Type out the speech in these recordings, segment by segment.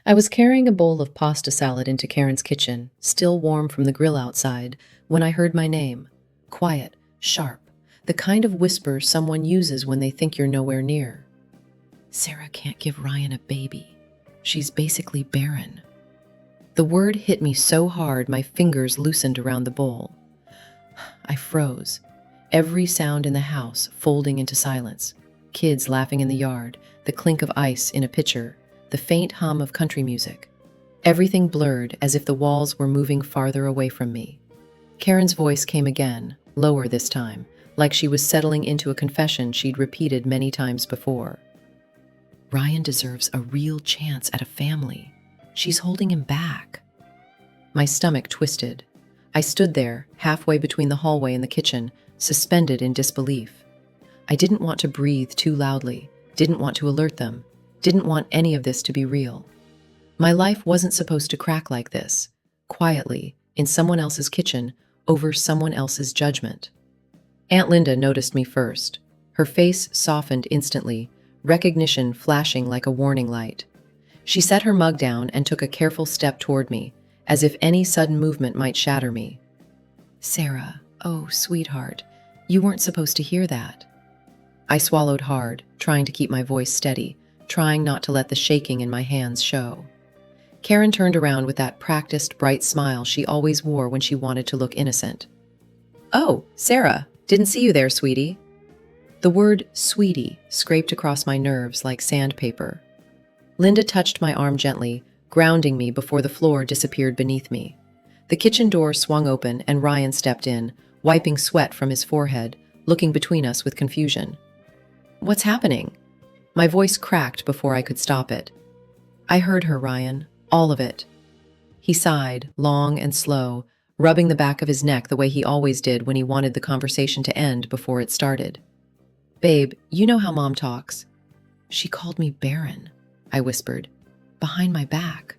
I was carrying a bowl of pasta salad into Karen's kitchen, still warm from the grill outside, when I heard my name. Quiet, sharp, the kind of whisper someone uses when they think you're nowhere near. Sarah can't give Ryan a baby. She's basically barren. The word hit me so hard my fingers loosened around the bowl. I froze. Every sound in the house folding into silence. Kids laughing in the yard, the clink of ice in a pitcher, the faint hum of country music. Everything blurred as if the walls were moving farther away from me. Karen's voice came again, lower this time, like she was settling into a confession she'd repeated many times before. Ryan deserves a real chance at a family. She's holding him back. My stomach twisted. I stood there, halfway between the hallway and the kitchen, suspended in disbelief. I didn't want to breathe too loudly, didn't want to alert them, didn't want any of this to be real. My life wasn't supposed to crack like this, quietly, in someone else's kitchen, over someone else's judgment. Aunt Linda noticed me first. Her face softened instantly, recognition flashing like a warning light. She set her mug down and took a careful step toward me, as if any sudden movement might shatter me. Sarah, oh, sweetheart, you weren't supposed to hear that. I swallowed hard, trying to keep my voice steady, trying not to let the shaking in my hands show. Karen turned around with that practiced, bright smile she always wore when she wanted to look innocent. Oh, Sarah, didn't see you there, sweetie. The word sweetie scraped across my nerves like sandpaper. Linda touched my arm gently, grounding me before the floor disappeared beneath me. The kitchen door swung open and Ryan stepped in, wiping sweat from his forehead, looking between us with confusion. What's happening? My voice cracked before I could stop it. I heard her, Ryan, all of it. He sighed, long and slow, rubbing the back of his neck the way he always did when he wanted the conversation to end before it started. Babe, you know how Mom talks. She called me Barren, I whispered, behind my back.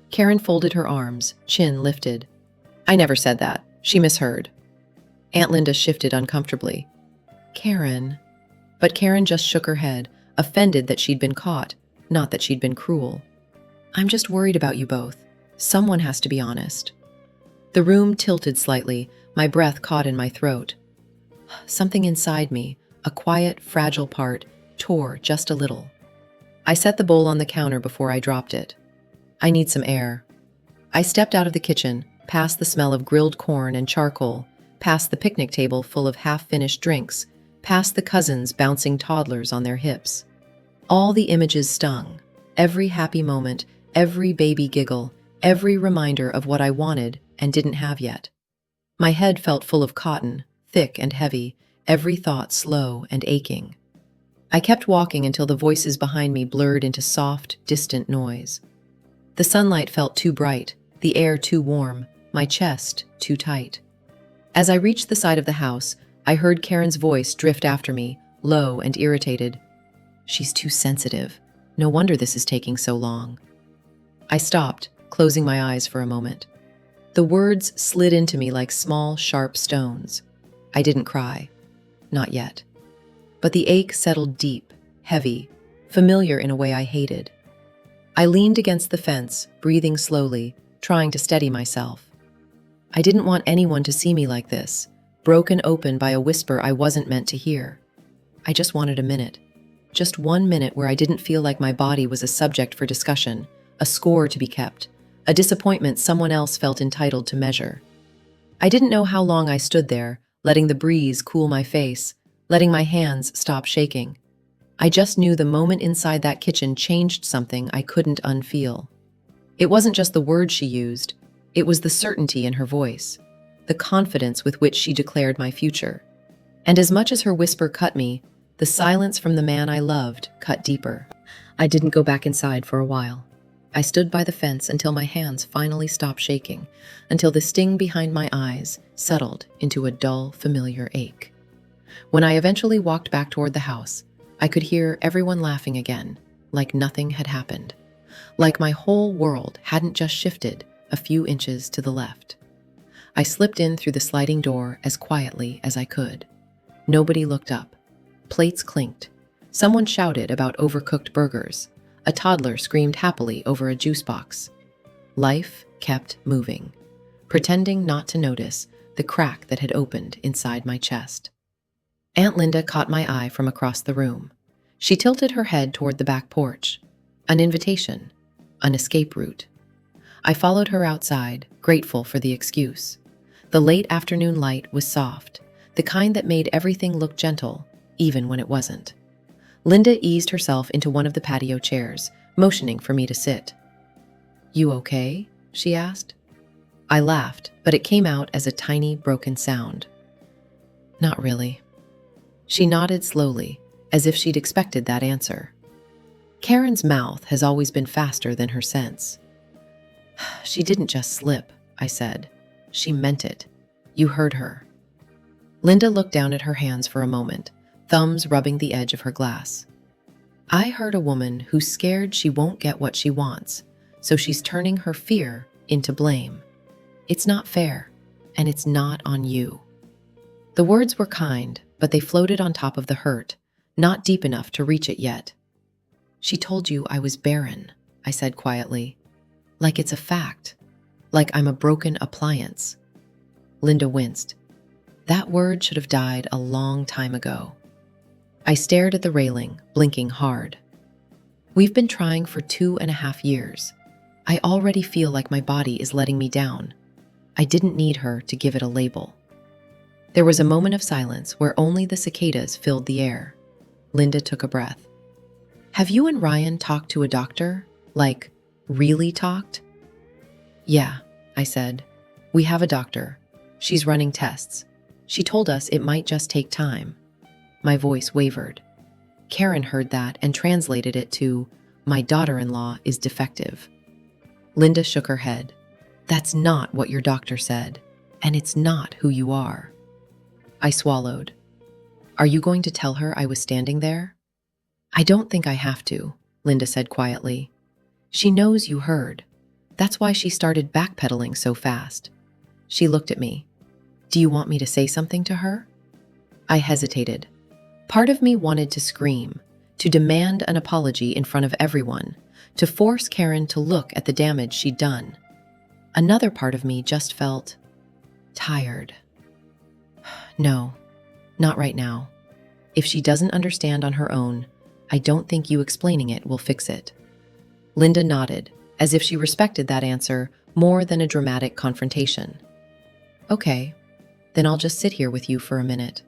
Karen folded her arms, chin lifted. I never said that. She misheard. Aunt Linda shifted uncomfortably. Karen. But Karen just shook her head, offended that she'd been caught, not that she'd been cruel. I'm just worried about you both. Someone has to be honest. The room tilted slightly, my breath caught in my throat. Something inside me, a quiet, fragile part, tore just a little. I set the bowl on the counter before I dropped it. I need some air. I stepped out of the kitchen, past the smell of grilled corn and charcoal, past the picnic table full of half-finished drinks, past the cousins bouncing toddlers on their hips. All the images stung. Every happy moment, every baby giggle, every reminder of what I wanted and didn't have yet. My head felt full of cotton, thick and heavy, every thought slow and aching. I kept walking until the voices behind me blurred into soft, distant noise. The sunlight felt too bright, the air too warm, my chest too tight. As I reached the side of the house, I heard Karen's voice drift after me, low and irritated. She's too sensitive. No wonder this is taking so long. I stopped, closing my eyes for a moment. The words slid into me like small, sharp stones. I didn't cry. Not yet. But the ache settled deep, heavy, familiar in a way I hated. I leaned against the fence, breathing slowly, trying to steady myself. I didn't want anyone to see me like this, broken open by a whisper I wasn't meant to hear. I just wanted a minute. Just 1 minute where I didn't feel like my body was a subject for discussion, a score to be kept, a disappointment someone else felt entitled to measure. I didn't know how long I stood there, letting the breeze cool my face, letting my hands stop shaking. I just knew the moment inside that kitchen changed something I couldn't unfeel. It wasn't just the words she used, it was the certainty in her voice, the confidence with which she declared my future. And as much as her whisper cut me, the silence from the man I loved cut deeper. I didn't go back inside for a while. I stood by the fence until my hands finally stopped shaking, until the sting behind my eyes settled into a dull, familiar ache. When I eventually walked back toward the house, I could hear everyone laughing again, like nothing had happened, like my whole world hadn't just shifted a few inches to the left. I slipped in through the sliding door as quietly as I could. Nobody looked up. Plates clinked. Someone shouted about overcooked burgers. A toddler screamed happily over a juice box. Life kept moving, pretending not to notice the crack that had opened inside my chest. Aunt Linda caught my eye from across the room. She tilted her head toward the back porch. An invitation, an escape route. I followed her outside, grateful for the excuse. The late afternoon light was soft, the kind that made everything look gentle, even when it wasn't. Linda eased herself into one of the patio chairs, motioning for me to sit. "You okay?" she asked. I laughed, but it came out as a tiny, broken sound. "Not really." She nodded slowly, as if she'd expected that answer. Karen's mouth has always been faster than her sense. "She didn't just slip," I said. "She meant it. You heard her." Linda looked down at her hands for a moment, thumbs rubbing the edge of her glass. "I heard a woman who's scared she won't get what she wants, so she's turning her fear into blame. It's not fair, and it's not on you." The words were kind, but they floated on top of the hurt, not deep enough to reach it yet. "She told you I was barren," I said quietly. "Like it's a fact. Like I'm a broken appliance." Linda winced. That word should have died a long time ago. I stared at the railing, blinking hard. "We've been trying for 2.5 years. I already feel like my body is letting me down. I didn't need her to give it a label." There was a moment of silence where only the cicadas filled the air. Linda took a breath. "Have you and Ryan talked to a doctor? Like, really talked?" "Yeah," I said. "We have a doctor. She's running tests. She told us it might just take time." My voice wavered. Karen heard that and translated it to, "My daughter-in-law is defective." Linda shook her head. "That's not what your doctor said, and it's not who you are." I swallowed. "Are you going to tell her I was standing there?" "I don't think I have to," Linda said quietly. "She knows you heard. That's why she started backpedaling so fast." She looked at me. "Do you want me to say something to her?" I hesitated. Part of me wanted to scream, to demand an apology in front of everyone, to force Karen to look at the damage she'd done. Another part of me just felt tired. "No, not right now. If she doesn't understand on her own, I don't think you explaining it will fix it." Linda nodded, as if she respected that answer more than a dramatic confrontation. "Okay, then I'll just sit here with you for a minute."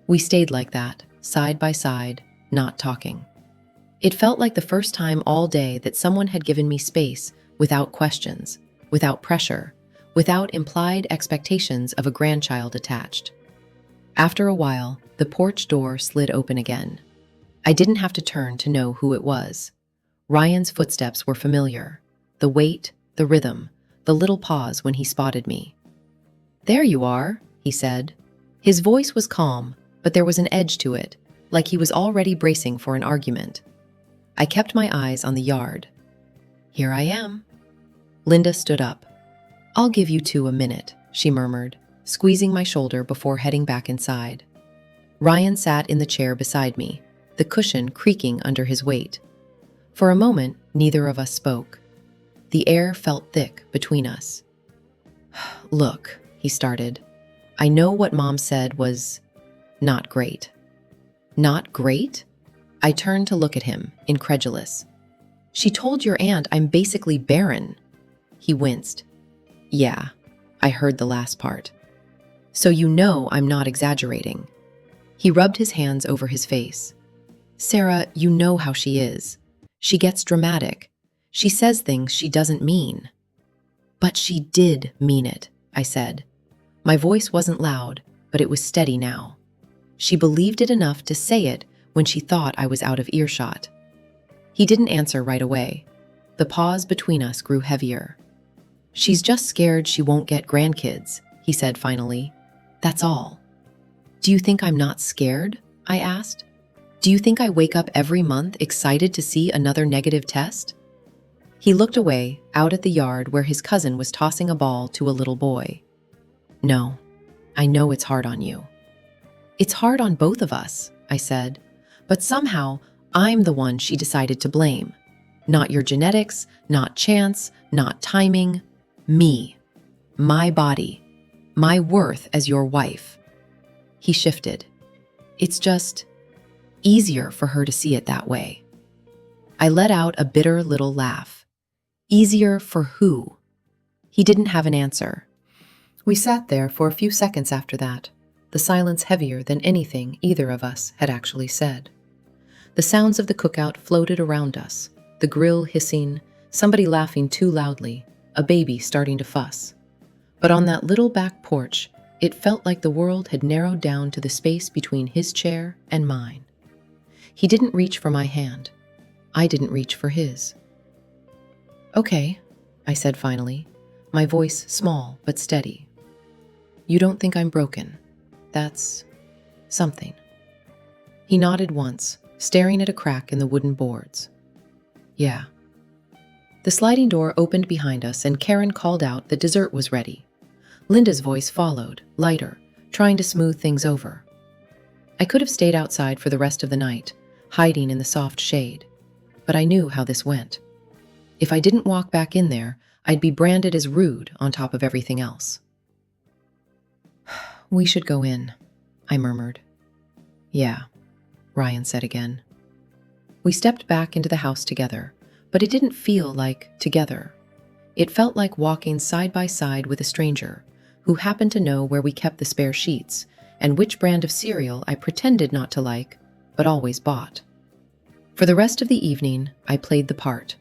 We stayed like that, side by side, not talking. It felt like the first time all day that someone had given me space without questions, without pressure, without implied expectations of a grandchild attached. After a while, the porch door slid open again. I didn't have to turn to know who it was. Ryan's footsteps were familiar. The weight, the rhythm, the little pause when he spotted me. "There you are," he said. His voice was calm, but there was an edge to it, like he was already bracing for an argument. I kept my eyes on the yard. "Here I am." Linda stood up. "I'll give you two a minute," she murmured, squeezing my shoulder before heading back inside. Ryan sat in the chair beside me, the cushion creaking under his weight. For a moment, neither of us spoke. The air felt thick between us. "Look," he started. "I know what Mom said was not great." "Not great?" I turned to look at him, incredulous. "She told your aunt I'm basically barren." He winced. "Yeah, I heard the last part. So you know I'm not exaggerating." He rubbed his hands over his face. "Sarah, you know how she is. She gets dramatic. She says things she doesn't mean." "But she did mean it," I said. My voice wasn't loud, but it was steady now. She believed it enough to say it when she thought I was out of earshot. He didn't answer right away. The pause between us grew heavier. "She's just scared she won't get grandkids," he said finally. "That's all." "Do you think I'm not scared?" I asked. "Do you think I wake up every month excited to see another negative test?" He looked away, out at the yard where his cousin was tossing a ball to a little boy. "No, I know it's hard on you." "It's hard on both of us," I said, "but somehow I'm the one she decided to blame. Not your genetics, not chance, not timing. Me. My body. My worth as your wife. He shifted. It's just easier for her to see it that way. I let out a bitter little laugh. Easier for who? He didn't have an answer. We sat there for a few seconds after that, the silence heavier than anything either of us had actually said. The sounds of the cookout floated around us, the grill hissing, somebody laughing too loudly, a baby starting to fuss. But on that little back porch, it felt like the world had narrowed down to the space between his chair and mine. He didn't reach for my hand. I didn't reach for his. "Okay," I said finally, my voice small but steady. "You don't think I'm broken. That's something." He nodded once, staring at a crack in the wooden boards. "Yeah." The sliding door opened behind us and Karen called out that dessert was ready. Linda's voice followed, lighter, trying to smooth things over. I could have stayed outside for the rest of the night, hiding in the soft shade, but I knew how this went. If I didn't walk back in there, I'd be branded as rude on top of everything else. "We should go in," I murmured. "Yeah," Ryan said again. We stepped back into the house together, but it didn't feel like together. It felt like walking side by side with a stranger who happened to know where we kept the spare sheets and which brand of cereal I pretended not to like, but always bought. For the rest of the evening, I played the part.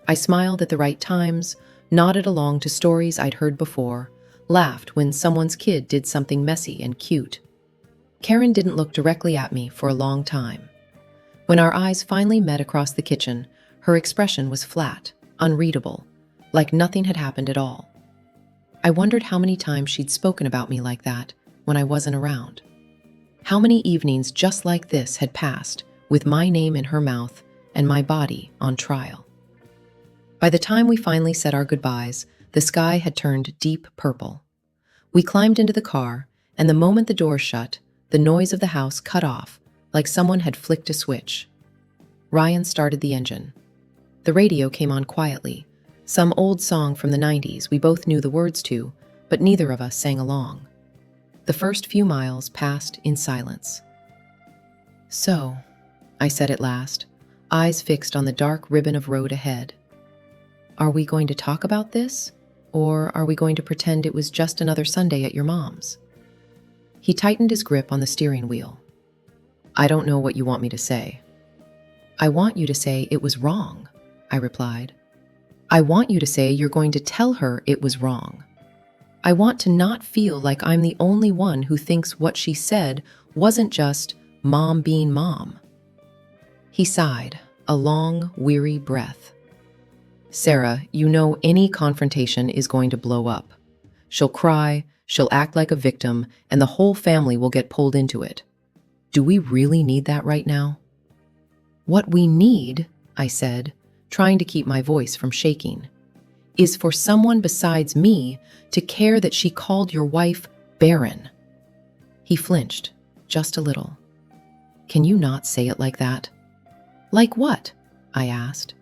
I smiled at the right times, nodded along to stories I'd heard before, laughed when someone's kid did something messy and cute. Karen didn't look directly at me for a long time. When our eyes finally met across the kitchen, her expression was flat, unreadable, like nothing had happened at all. I wondered how many times she'd spoken about me like that when I wasn't around. How many evenings just like this had passed with my name in her mouth and my body on trial. By the time we finally said our goodbyes, the sky had turned deep purple. We climbed into the car, and the moment the door shut, the noise of the house cut off, like someone had flicked a switch. Ryan started the engine. The radio came on quietly, some old song from the 90s we both knew the words to, but neither of us sang along. The first few miles passed in silence. "So," I said at last, eyes fixed on the dark ribbon of road ahead. "Are we going to talk about this? Or are we going to pretend it was just another Sunday at your mom's?" He tightened his grip on the steering wheel. "I don't know what you want me to say." "I want you to say it was wrong," I replied. "I want you to say you're going to tell her it was wrong. I want to not feel like I'm the only one who thinks what she said wasn't just mom being mom." He sighed, a long, weary breath. "Sarah, you know any confrontation is going to blow up. She'll cry, she'll act like a victim, and the whole family will get pulled into it. Do we really need that right now?" "What we need," I said, trying to keep my voice from shaking, "is for someone besides me to care that she called your wife Barren." He flinched, just a little. "Can you not say it like that?" "Like what?" I asked.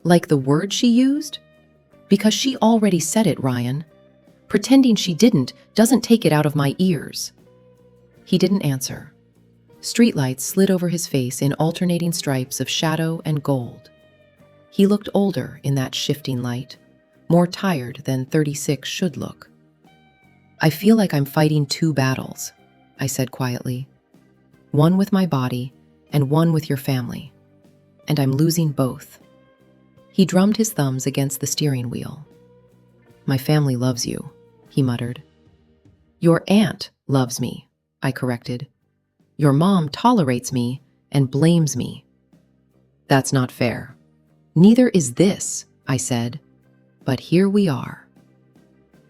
"Like the word she used? Because she already said it, Ryan. Pretending she didn't doesn't take it out of my ears." He didn't answer. Streetlights slid over his face in alternating stripes of shadow and gold. He looked older in that shifting light, more tired than 36 should look. "I feel like I'm fighting two battles," I said quietly. "One with my body and one with your family. And I'm losing both." He drummed his thumbs against the steering wheel. "My family loves you," he muttered. "Your aunt loves me," I corrected. "Your mom tolerates me and blames me." "That's not fair." "Neither is this," I said. "But here we are."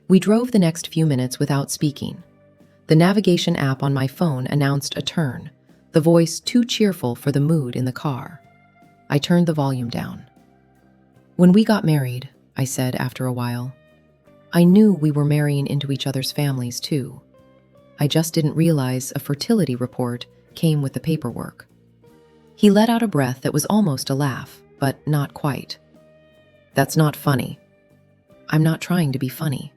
We drove the next few minutes without speaking. The navigation app on my phone announced a turn, the voice too cheerful for the mood in the car. I turned the volume down. "When we got married," I said after a while, "I knew we were marrying into each other's families too. I just didn't realize a fertility report came with the paperwork." He let out a breath that was almost a laugh, but not quite. That's not funny. I'm not trying to be funny.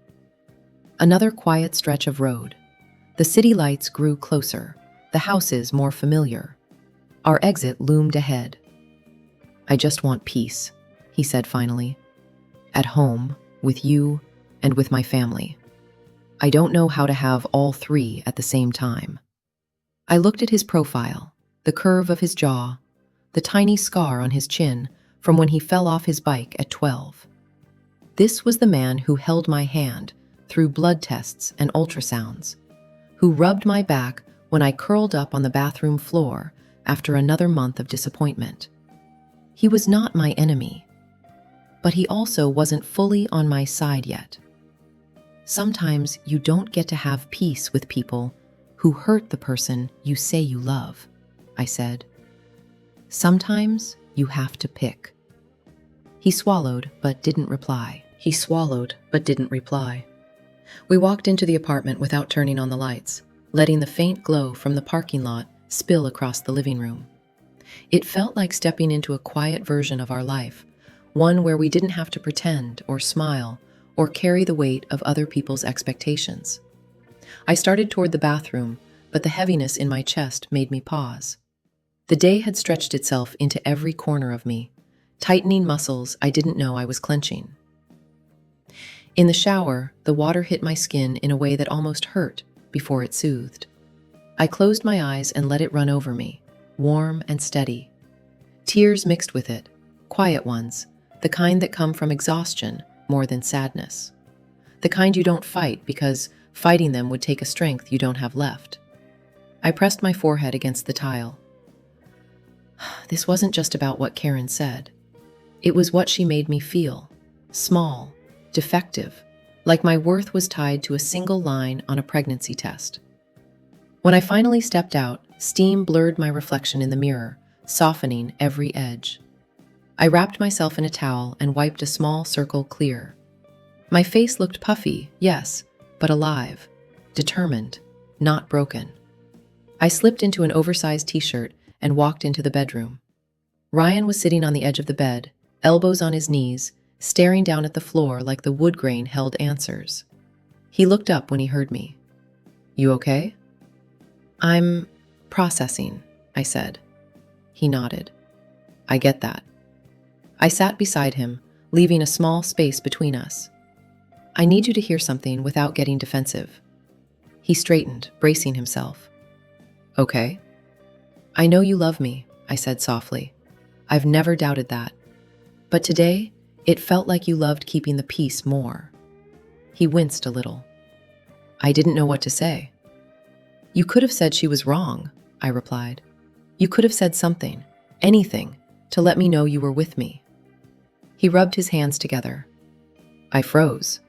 Another quiet stretch of road. The city lights grew closer, the houses more familiar. Our exit loomed ahead. I just want peace, he said finally. At home, with you, and with my family. I don't know how to have all three at the same time. I looked at his profile, the curve of his jaw, the tiny scar on his chin from when he fell off his bike at 12. This was the man who held my hand through blood tests and ultrasounds, who rubbed my back when I curled up on the bathroom floor after another month of disappointment. He was not my enemy, but he also wasn't fully on my side yet. Sometimes you don't get to have peace with people who hurt the person you say you love, I said. Sometimes you have to pick. He swallowed, but didn't reply. We walked into the apartment without turning on the lights, letting the faint glow from the parking lot spill across the living room. It felt like stepping into a quiet version of our life, one where we didn't have to pretend or smile or carry the weight of other people's expectations. I started toward the bathroom, but the heaviness in my chest made me pause. The day had stretched itself into every corner of me, tightening muscles I didn't know I was clenching. In the shower, the water hit my skin in a way that almost hurt before it soothed. I closed my eyes and let it run over me, warm and steady. Tears mixed with it, quiet ones, the kind that come from exhaustion more than sadness. The kind you don't fight because fighting them would take a strength you don't have left. I pressed my forehead against the tile. This wasn't just about what Karen said. It was what she made me feel. Small, defective, like my worth was tied to a single line on a pregnancy test. When I finally stepped out, steam blurred my reflection in the mirror, softening every edge. I wrapped myself in a towel and wiped a small circle clear. My face looked puffy, yes, but alive, determined, not broken. I slipped into an oversized t-shirt and walked into the bedroom. Ryan was sitting on the edge of the bed, elbows on his knees, staring down at the floor like the wood grain held answers. He looked up when he heard me. "You okay?" "I'm processing," I said. He nodded. "I get that." I sat beside him, leaving a small space between us. "I need you to hear something without getting defensive." He straightened, bracing himself. "Okay." "I know you love me," I said softly. "I've never doubted that. But today, it felt like you loved keeping the peace more." He winced a little. I didn't know what to say. "You could have said she was wrong," I replied. "You could have said something, anything, to let me know you were with me." He rubbed his hands together. I froze.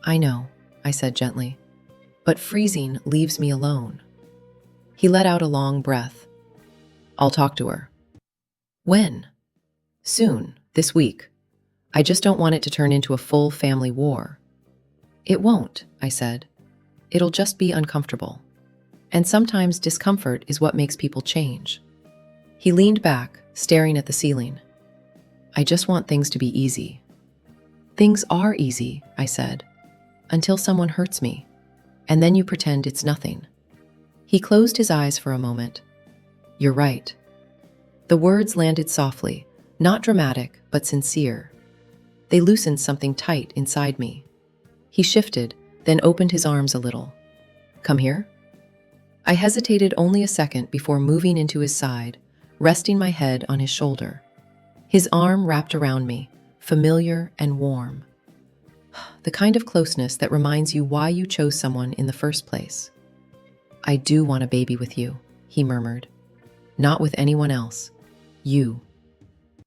"I know," I said gently, "but freezing leaves me alone." He let out a long breath. "I'll talk to her." "When?" "Soon, this week. I just don't want it to turn into a full family war." "It won't," I said. "It'll just be uncomfortable. And sometimes discomfort is what makes people change." He leaned back, staring at the ceiling. "I just want things to be easy." "Things are easy," I said, "until someone hurts me, and then you pretend it's nothing." He closed his eyes for a moment. "You're right." The words landed softly, not dramatic, but sincere. They loosened something tight inside me. He shifted, then opened his arms a little. "Come here?" I hesitated only a second before moving into his side, resting my head on his shoulder. His arm wrapped around me, familiar and warm. The kind of closeness that reminds you why you chose someone in the first place. "I do want a baby with you," he murmured. "Not with anyone else. You."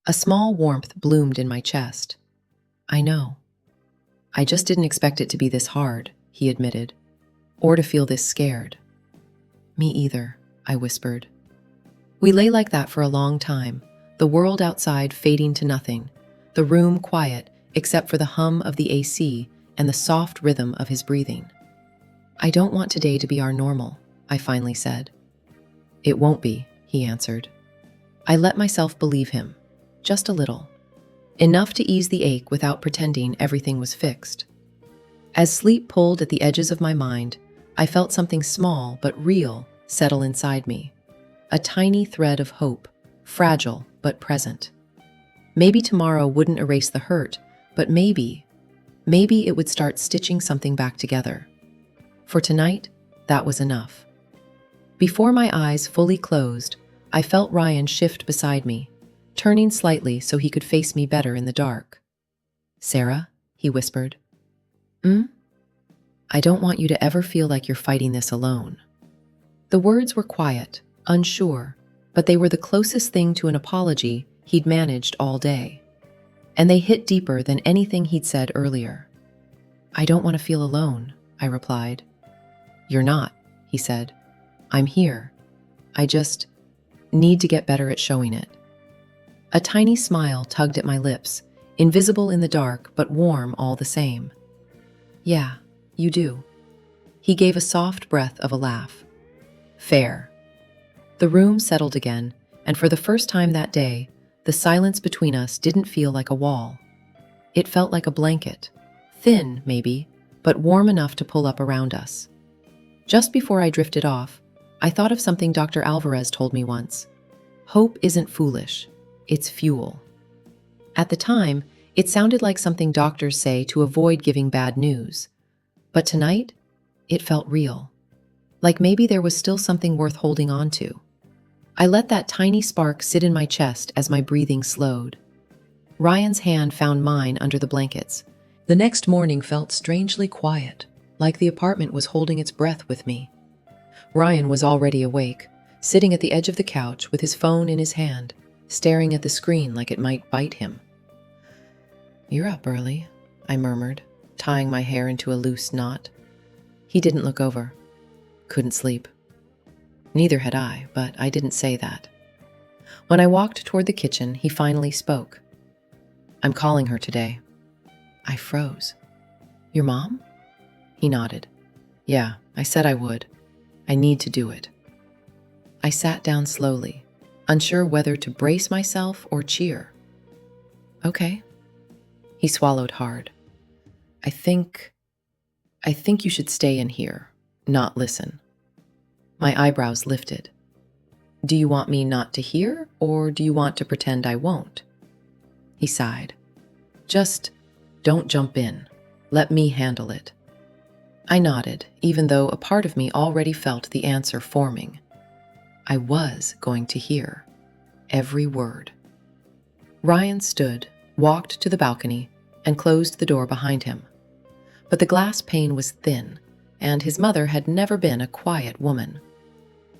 A small warmth bloomed in my chest. "I know. I just didn't expect it to be this hard," he admitted, "or to feel this scared." "Me either," I whispered. We lay like that for a long time, the world outside fading to nothing, the room quiet except for the hum of the AC and the soft rhythm of his breathing. "I don't want today to be our normal," I finally said. "It won't be," he answered. I let myself believe him. just a little. Enough to ease the ache without pretending everything was fixed. As sleep pulled at the edges of my mind, I felt something small but real settle inside me. A tiny thread of hope, fragile but present. Maybe tomorrow wouldn't erase the hurt, but maybe it would start stitching something back together. For tonight, that was enough. Before my eyes fully closed, I felt Ryan shift beside me, turning slightly so he could face me better in the dark. "Sarah," he whispered. "I don't want you to ever feel like you're fighting this alone." The words were quiet, unsure, but they were the closest thing to an apology he'd managed all day. And they hit deeper than anything he'd said earlier. "I don't want to feel alone," I replied. "You're not," he said. "I'm here. I just need to get better at showing it." A tiny smile tugged at my lips, invisible in the dark but warm all the same. "Yeah, you do." He gave a soft breath of a laugh. "Fair." The room settled again, and for the first time that day, the silence between us didn't feel like a wall. It felt like a blanket, thin maybe, but warm enough to pull up around us. Just before I drifted off, I thought of something Dr. Alvarez told me once. Hope isn't foolish, it's fuel. At the time, it sounded like something doctors say to avoid giving bad news. But tonight, it felt real. Like maybe there was still something worth holding on to. I let that tiny spark sit in my chest as my breathing slowed. Ryan's hand found mine under the blankets. The next morning felt strangely quiet, like the apartment was holding its breath with me. Ryan was already awake, sitting at the edge of the couch with his phone in his hand, staring at the screen like it might bite him. "You're up early," I murmured, tying my hair into a loose knot. He didn't look over. "Couldn't sleep." Neither had I, but I didn't say that. When I walked toward the kitchen, he finally spoke. "I'm calling her today." I froze. "Your mom?" He nodded. "Yeah, I said I would. I need to do it." I sat down slowly, unsure whether to brace myself or cheer. "Okay." He swallowed hard. I think you should stay in here, not listen." My eyebrows lifted. "Do you want me not to hear, or do you want to pretend I won't?" He sighed. "Just don't jump in. Let me handle it." I nodded, even though a part of me already felt the answer forming. I was going to hear. Every word. Ryan stood, walked to the balcony, and closed the door behind him. But the glass pane was thin, and his mother had never been a quiet woman.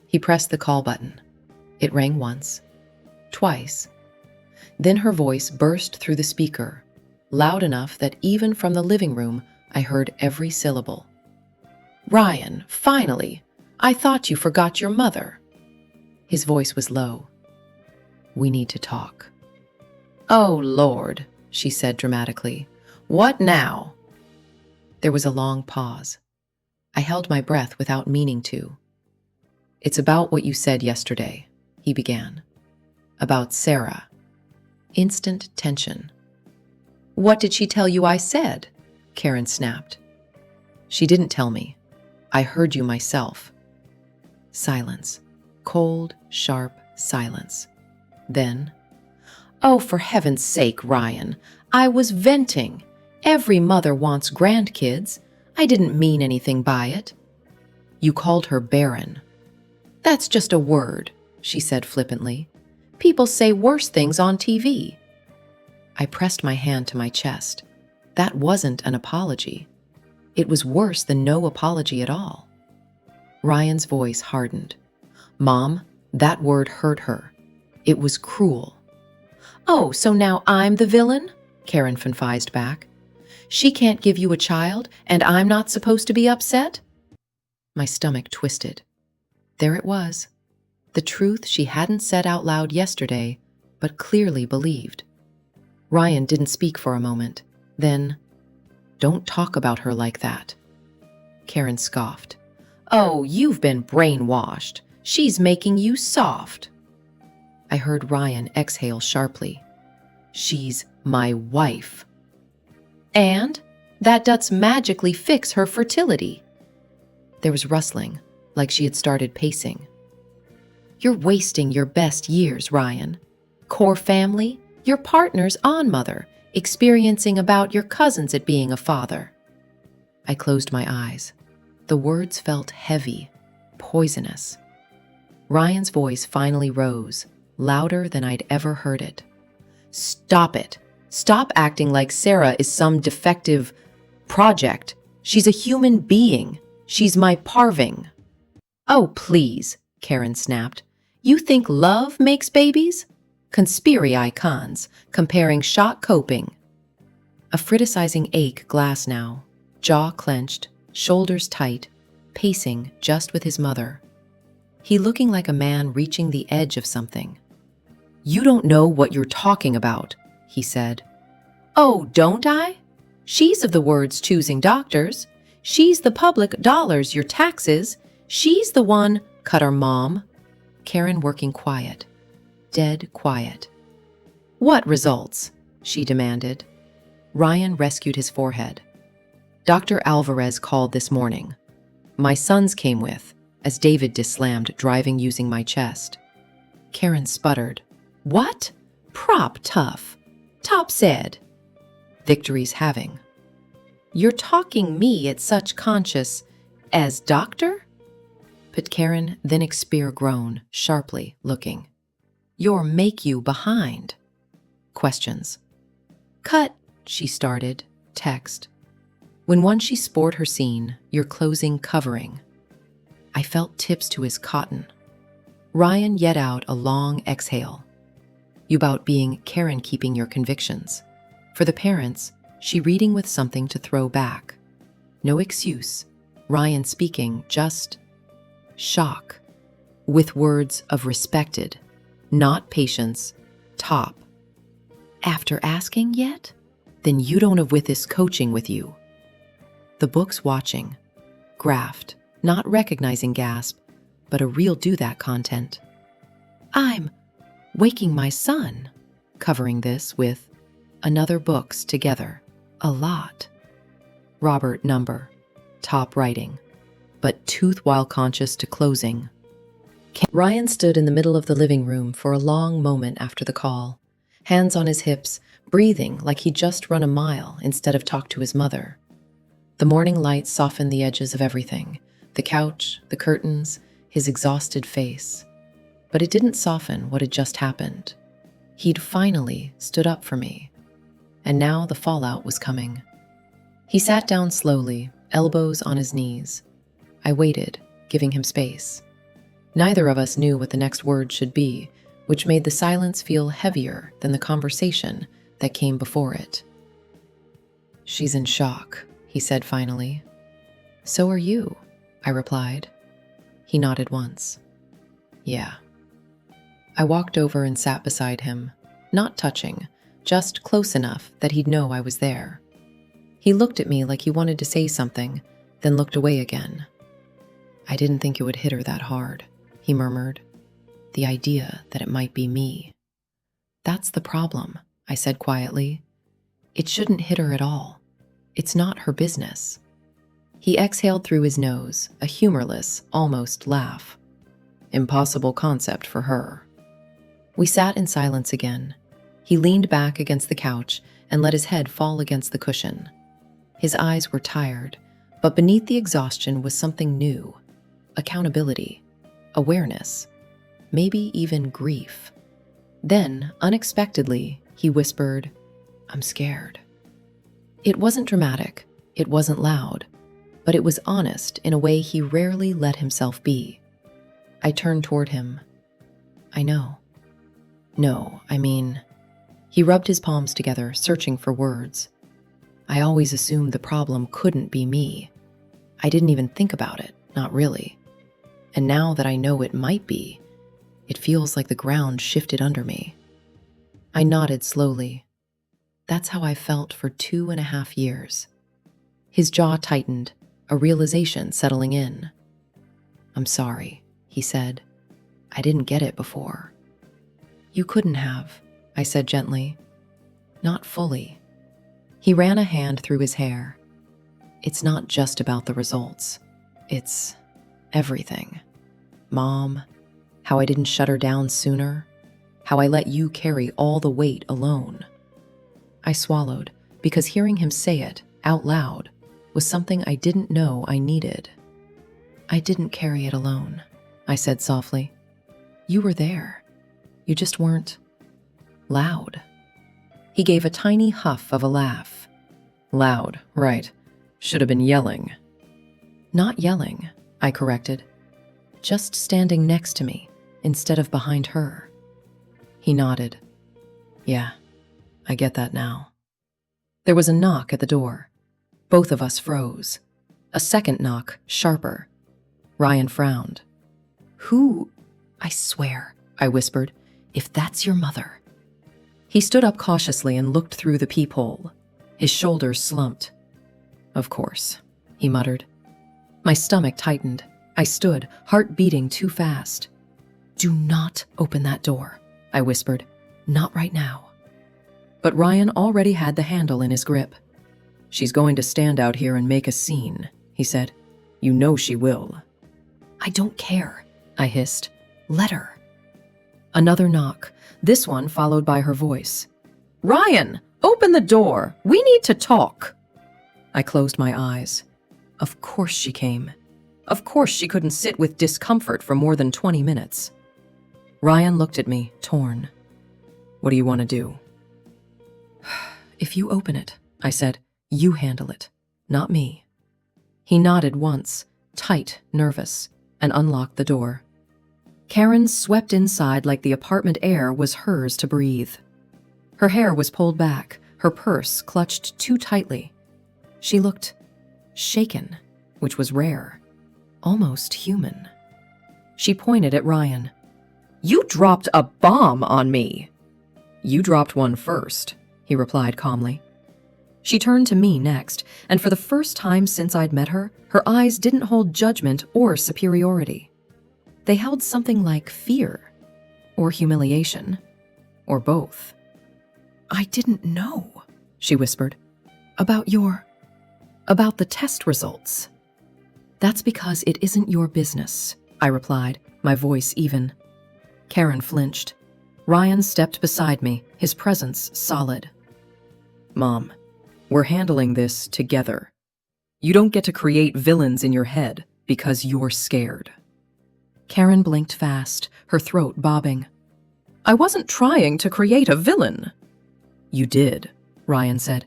He pressed the call button. It rang once, twice. Then her voice burst through the speaker, loud enough that even from the living room, I heard every syllable. "Ryan, finally! I thought you forgot your mother." His voice was low. "We need to talk." "Oh, Lord," she said dramatically. "What now?" There was a long pause. I held my breath without meaning to. "It's about what you said yesterday," he began. "About Sarah." Instant tension. "What did she tell you I said?" Karen snapped. "She didn't tell me. I heard you myself." Silence. Cold, sharp silence. Then, "Oh, for heaven's sake, Ryan, I was venting. Every mother wants grandkids. I didn't mean anything by it." "You called her Barren." "That's just a word," she said flippantly. "People say worse things on TV." I pressed my hand to my chest. That wasn't an apology. It was worse than no apology at all. Ryan's voice hardened. "Mom, that word hurt her. It was cruel." "Oh, so now I'm the villain?" Karen confided back. "She can't give you a child, and I'm not supposed to be upset?" My stomach twisted. There it was. The truth she hadn't said out loud yesterday, but clearly believed. Ryan didn't speak for a moment. Then, "Don't talk about her like that." Karen scoffed. "Oh, you've been brainwashed. She's making you soft." I heard Ryan exhale sharply. She's my wife. And that does magically fix her fertility. There was rustling, like she had started pacing. You're wasting your best years, Ryan. Core family, your partner's on mother, experiencing about your cousins at being a father. I closed my eyes. The words felt heavy, poisonous. Ryan's voice finally rose, louder than I'd ever heard it. Stop it. Stop acting like Sarah is some defective project. She's a human being. She's my parving. Oh, please, Karen snapped. You think love makes babies? Conspiracy icons, comparing shock coping. A criticizing ache glass now, jaw clenched, shoulders tight, pacing just with his mother. He looking like a man reaching the edge of something. You don't know what you're talking about, he said. Oh, don't I? She's of the words choosing doctors. She's the public dollars, your taxes. She's the one, cut our mom. Karen working quiet, dead quiet. What results? She demanded. Ryan rescued his forehead. Dr. Alvarez called this morning. My sons came with, as David dislammed, driving using my chest. Karen sputtered. What? Prop tough. Top said. Victory's having. You're talking me at such conscious as doctor? But Karen then expire groan, sharply looking. You're make you behind. Questions. Cut, she started, text. When once she sport her scene, your closing covering. I felt tips to his cotton. Ryan yet out a long exhale. You bout being Karen keeping your convictions. For the parents, she reading with something to throw back. No excuse. Ryan speaking, just shock. With words of respected, not patience, top. After asking yet? Then you don't have with this coaching with you. The book's watching. Graft, not recognizing gasp, but a real do that content. I'm waking my son, covering this with another books together, a lot. Robert number, top writing, but tooth while conscious to closing. Ryan stood in the middle of the living room for a long moment after the call, hands on his hips, breathing like he'd just run a mile instead of talk to his mother. The morning light softened the edges of everything, the couch, the curtains, his exhausted face. But it didn't soften what had just happened. He'd finally stood up for me. And now the fallout was coming. He sat down slowly, elbows on his knees. I waited, giving him space. Neither of us knew what the next word should be, which made the silence feel heavier than the conversation that came before it. She's in shock, he said finally. So are you, I replied. He nodded once. Yeah. I walked over and sat beside him, not touching, just close enough that he'd know I was there. He looked at me like he wanted to say something, then looked away again. I didn't think it would hit her that hard, he murmured. The idea that it might be me. That's the problem, I said quietly. It shouldn't hit her at all. It's not her business. He exhaled through his nose, a humorless, almost laugh. Impossible concept for her. We sat in silence again. He leaned back against the couch and let his head fall against the cushion. His eyes were tired, but beneath the exhaustion was something new. Accountability, awareness, maybe even grief. Then, unexpectedly, he whispered, I'm scared. It wasn't dramatic, it wasn't loud, but it was honest in a way he rarely let himself be. I turned toward him. I know. No, I mean... He rubbed his palms together, searching for words. I always assumed the problem couldn't be me. I didn't even think about it, not really. And now that I know it might be, it feels like the ground shifted under me. I nodded slowly. That's how I felt for 2.5 years. His jaw tightened, a realization settling in. I'm sorry, he said. I didn't get it before. You couldn't have, I said gently. Not fully. He ran a hand through his hair. It's not just about the results. It's everything. Mom, how I didn't shut her down sooner, how I let you carry all the weight alone. I swallowed, because hearing him say it out loud was something I didn't know I needed. I didn't carry it alone, I said softly. You were there. You just weren't loud. He gave a tiny huff of a laugh. Loud, right. Should have been yelling. Not yelling, I corrected. Just standing next to me instead of behind her. He nodded. Yeah, I get that now. There was a knock at the door. Both of us froze. A second knock, sharper. Ryan frowned. Who? I swear, I whispered, if that's your mother. He stood up cautiously and looked through the peephole. His shoulders slumped. Of course, he muttered. My stomach tightened. I stood, heart beating too fast. Do not open that door, I whispered. Not right now. But Ryan already had the handle in his grip. She's going to stand out here and make a scene, he said. You know she will. I don't care, I hissed. Let her. Another knock, this one followed by her voice. Ryan, open the door. We need to talk. I closed my eyes. Of course she came. Of course she couldn't sit with discomfort for more than 20 minutes. Ryan looked at me, torn. What do you want to do? If you open it, I said, you handle it, not me. He nodded once, tight, nervous, and unlocked the door. Karen swept inside like the apartment air was hers to breathe. Her hair was pulled back, her purse clutched too tightly. She looked shaken, which was rare, almost human. She pointed at Ryan. You dropped a bomb on me. You dropped one first, he replied calmly. She turned to me next, and for the first time since I'd met her, her eyes didn't hold judgment or superiority. They held something like fear, or humiliation, or both. I didn't know, she whispered, about the test results. That's because it isn't your business, I replied, my voice even. Karen flinched. Ryan stepped beside me, his presence solid. Mom, we're handling this together. You don't get to create villains in your head because you're scared. Karen blinked fast, her throat bobbing. I wasn't trying to create a villain. You did, Ryan said,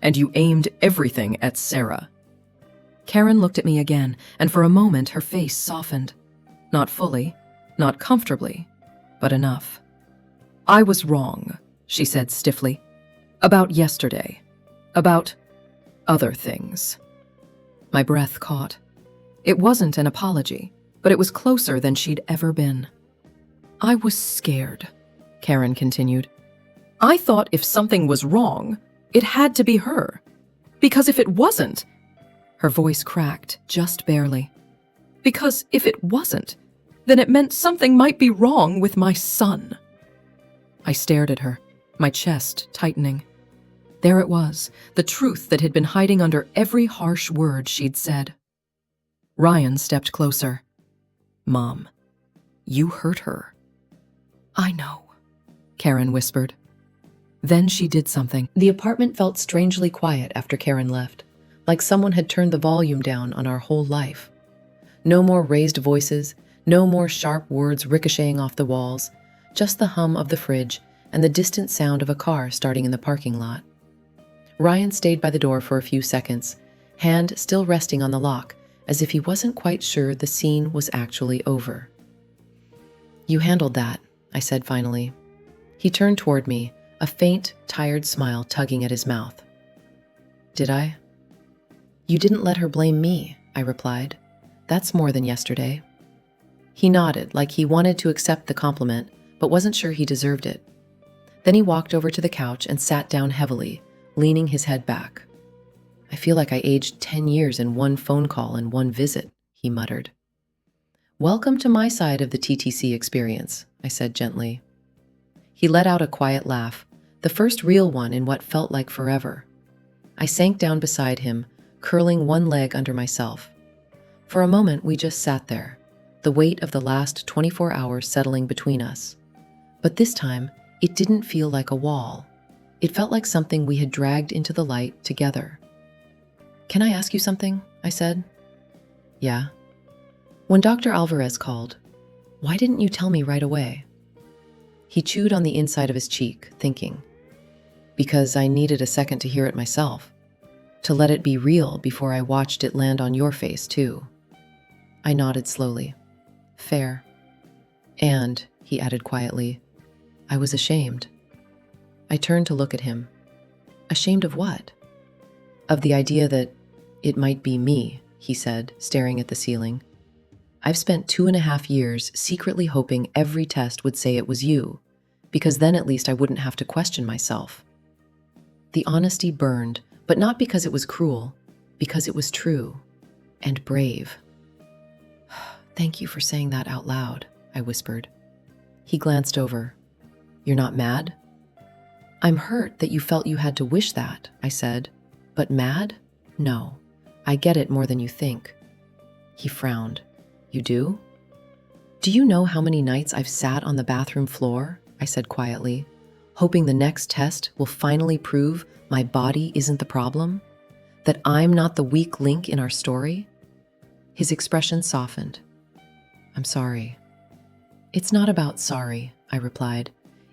and you aimed everything at Sarah. Karen looked at me again, and for a moment her face softened. Not fully, not comfortably, but enough. I was wrong, she said stiffly. About yesterday. About other things. My breath caught. It wasn't an apology, but it was closer than she'd ever been. I was scared, Karen continued. I thought if something was wrong, it had to be her. Because if it wasn't, her voice cracked just barely. Because if it wasn't, then it meant something might be wrong with my son. I stared at her, my chest tightening. There it was, the truth that had been hiding under every harsh word she'd said. Ryan stepped closer. Mom, you hurt her. I know, Karen whispered. Then she did something. The apartment felt strangely quiet after Karen left, like someone had turned the volume down on our whole life. No more raised voices, no more sharp words ricocheting off the walls, just the hum of the fridge and the distant sound of a car starting in the parking lot. Ryan stayed by the door for a few seconds, hand still resting on the lock, as if he wasn't quite sure the scene was actually over. You handled that, I said finally. He turned toward me, a faint, tired smile tugging at his mouth. Did I? You didn't let her blame me, I replied. That's more than yesterday. He nodded, like he wanted to accept the compliment, but wasn't sure he deserved it. Then he walked over to the couch and sat down heavily, leaning his head back. I feel like I aged 10 years in one phone call and one visit, he muttered. Welcome to my side of the TTC experience, I said gently. He let out a quiet laugh, the first real one in what felt like forever. I sank down beside him, curling one leg under myself. For a moment, we just sat there, the weight of the last 24 hours settling between us. But this time, it didn't feel like a wall. It felt like something we had dragged into the light together. "Can I ask you something?" I said. "Yeah." "When Dr. Alvarez called, why didn't you tell me right away?" He chewed on the inside of his cheek, thinking. "Because I needed a second to hear it myself, to let it be real before I watched it land on your face, too." I nodded slowly. "Fair." "And," he added quietly, "I was ashamed." I turned to look at him. "Ashamed of what?" "Of the idea that it might be me," he said, staring at the ceiling. "I've spent 2.5 years secretly hoping every test would say it was you, because then at least I wouldn't have to question myself." The honesty burned, but not because it was cruel, because it was true and brave. "Thank you for saying that out loud," I whispered. He glanced over. "You're not mad?" "I'm hurt that you felt you had to wish that," I said. "But mad? No. I get it more than you think." He frowned. "You do?" "Do you know how many nights I've sat on the bathroom floor?" I said quietly, "hoping the next test will finally prove my body isn't the problem? That I'm not the weak link in our story?" His expression softened. "I'm sorry." "It's not about sorry," I replied.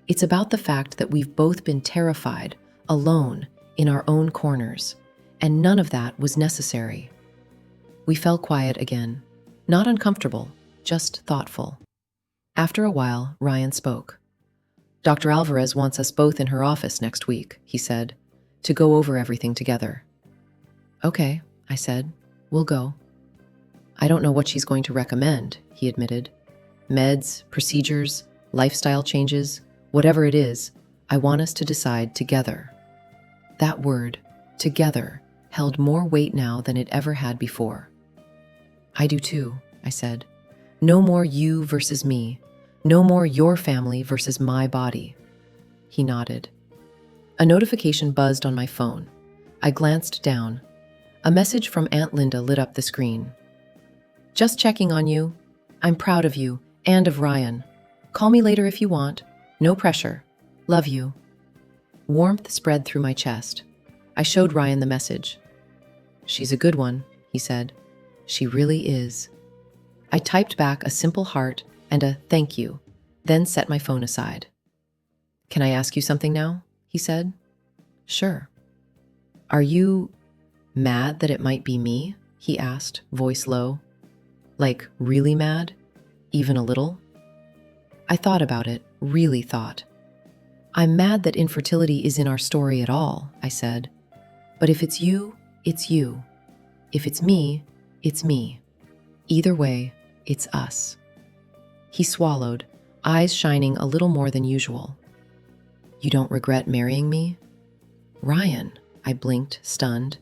"It's about the fact that we've both been terrified, alone, in our own corners, and none of that was necessary." We fell quiet again, not uncomfortable, just thoughtful. After a while, Ryan spoke. "Dr. Alvarez wants us both in her office next week," he said, "to go over everything together." "Okay," I said, "we'll go." "I don't know what she's going to recommend," he admitted. "Meds, procedures, lifestyle changes, whatever it is, I want us to decide together." That word, together, held more weight now than it ever had before. "I do too," I said. "No more you versus me. No more your family versus my body." He nodded. A notification buzzed on my phone. I glanced down. A message from Aunt Linda lit up the screen. "Just checking on you. I'm proud of you and of Ryan. Call me later if you want. No pressure. Love you." Warmth spread through my chest. I showed Ryan the message. "She's a good one," he said. "She really is." I typed back a simple heart and a thank you, then set my phone aside. "Can I ask you something now?" he said. "Sure." "Are you mad that it might be me?" he asked, voice low. "Like, really mad? Even a little?" I thought about it, really thought. "I'm mad that infertility is in our story at all," I said. "But if it's you, it's you. If it's me, it's me. Either way, it's us." He swallowed, eyes shining a little more than usual. "You don't regret marrying me?" "Ryan," I blinked, stunned.